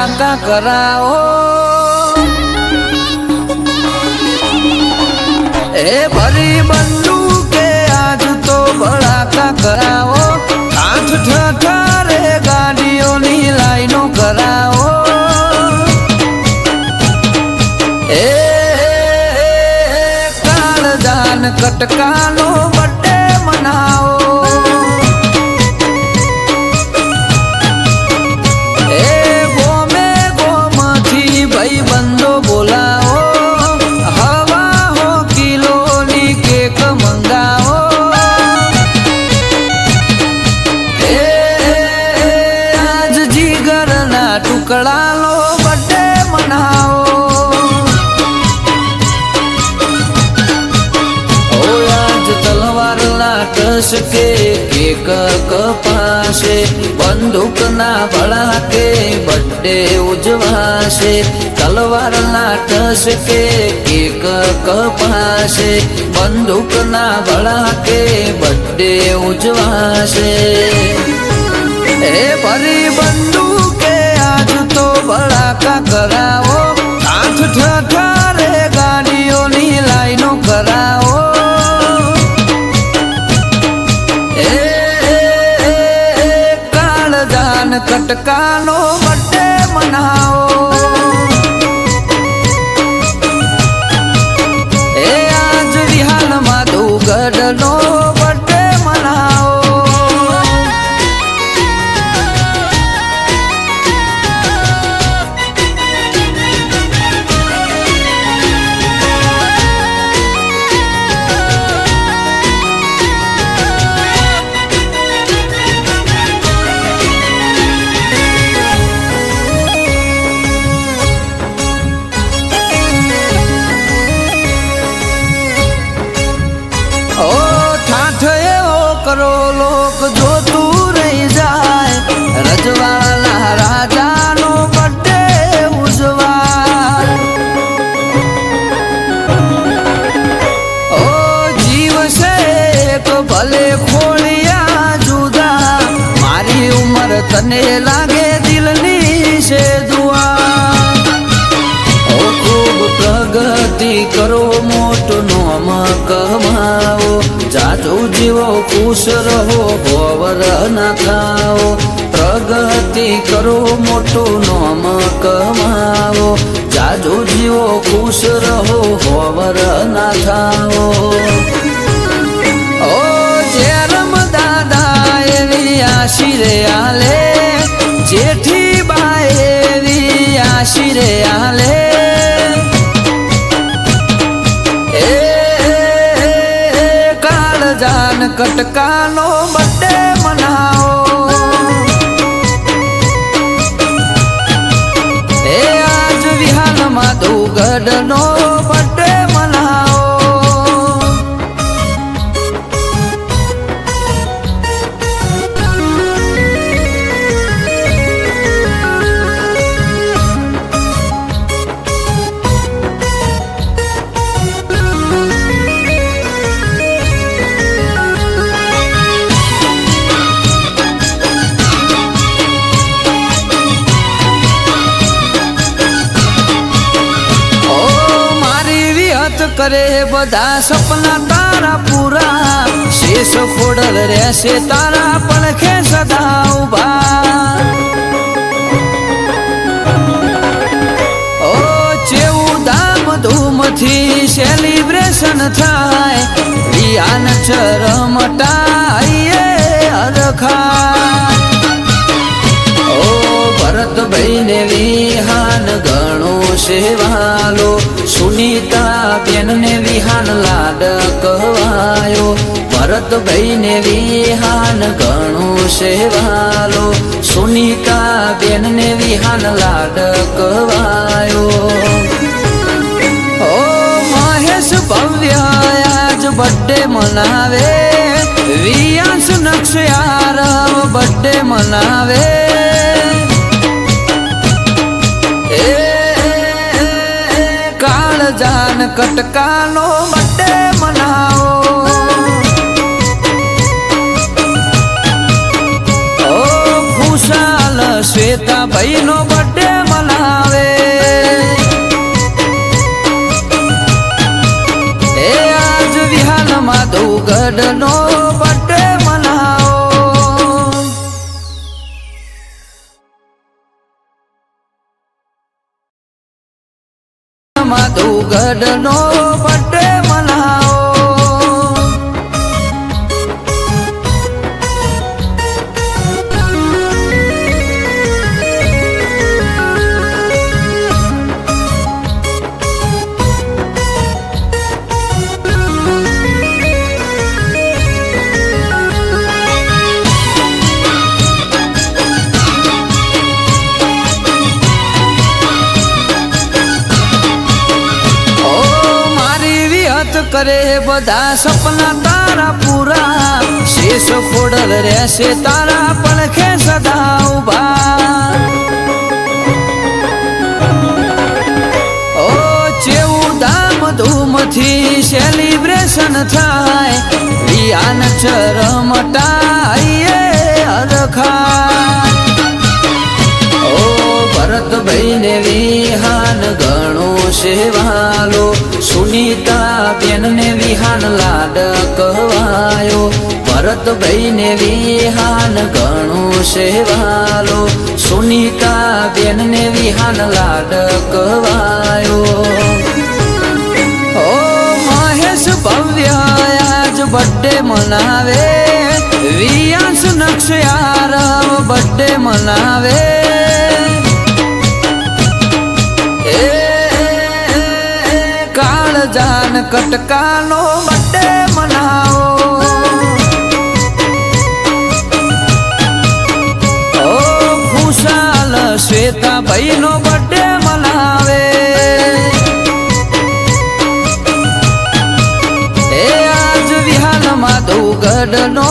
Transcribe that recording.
ભડાકા કરાવો એ ભરી બંદૂકે આજ તો ભડાકા કરાવો આઠ ઠઠારે ગાડીઓની લાઈનો કરાવો એ કાળજાન કટકાનો બર્થડે મનાવો એ ગોમે ગોમથી ભાઈ બંધો બોલાવો હવા હો કિલોની કેક મંગાવો એ આજ જીગરના ટુકડાનો બર્થડે મનાવો ટસકે કેક કપાશે બંદૂકના ભડાકે બર્થડે ઉજવાશે તલવારના ટસકે કેક કપાશે બંદૂકના ભડાકે બર્થડે ઉજવાશે એ ભરી બંદૂકે આજ તો ભડાકા કરાવો આઠ ઠઠારે ગાડીઓની લાઈનો કરાવો કટકાનો બર્થડે મનાવો એ આજ વિહાનમાં દુગડનો બર્થડે મનાવો કરો લોક જોતું રહી જાય રજવાડા રાજાનો બર્થડે ઉજવાય ઓ જીવ છે એક ભલે ખોળિયા જુદા મારી ઉંમર તને લાગે દિલની છે દુઆ ઓ ખૂબ પ્રગતિ કરો મોટું નોમ કમાવો જાજો જીવો ખુશ રહો હોવર ના થાઓ પ્રગતિ કરો મોટું નોમ કમાવો જાજો જીવો ખુશ રહો હોવર ના થાઓ ઓ જેરમ દાદા એવી આશીરે આલે જેઠી બા એવી આશીરે આલે જાન કટકાનો બર્થડે મનાવો એ આજ વિહાનમાં દુગડનો બર્થડે મનાવો કરે બધા સપના તારા પૂરા શેષ ખોડલ રહેશે તારા પડખે સદા ઉભા ઓ ચેવું ધામધૂમથી સેલિબ્રેશન થાય વિયાન ચરમટાઈએ હરખા ઓ ભરતભાઈ ને વિહાન ગણો સેવાલો સુનીતા બેન ને વિહાન લાડ કવાયો ભરતભાઈ ને વિહાન ગણો સેવાલો સુનીતા બેન ને વિહાન લાડ કવાયો ઓ મહેશ ભવ્ય આજ બર્થડે મનાવે વિયાંશ નક્ષયાર બર્થડે મનાવે જાન કટકાનો બર્થડે મનાવો ઓ ખુશાલ શ્વેતા ભાઈ નો બર્થડે માધુગઢ નો બર્થડે મનાવો માધુગઢ નો બર્થડે મનાવો કરે બધા સપના તારા પૂરા શેષ ખોડલ રહેશે તારા પડખે સદા ઉભા ઓ ચેવું ધામ ધૂમથી સેલિબ્રેશન થાય વિયાન ચરમટાઈએ અરખા ઓ ભરતભાઈ ને વિહાન ઘણો સેવાલો સુનીતા બેન ને વિહાન લાડ કહેવાયો ભરતભાઈ ને વિહાન ઘણો સેવાલો સુનીતા બેન ને વિહાન લાડ કહેવાયો ઓ મહેશ ભવ્ય આજ બર્થડે મનાવે વિયાંશ નક્ષયાર બર્થડે મનાવે જાન કટકાનો બર્થડે મનાવો ઓ ખુશાલ શ્વેતા ભાઈ નો બર્થડે મનાવે એ આજ વિહાન માધુગઢ નો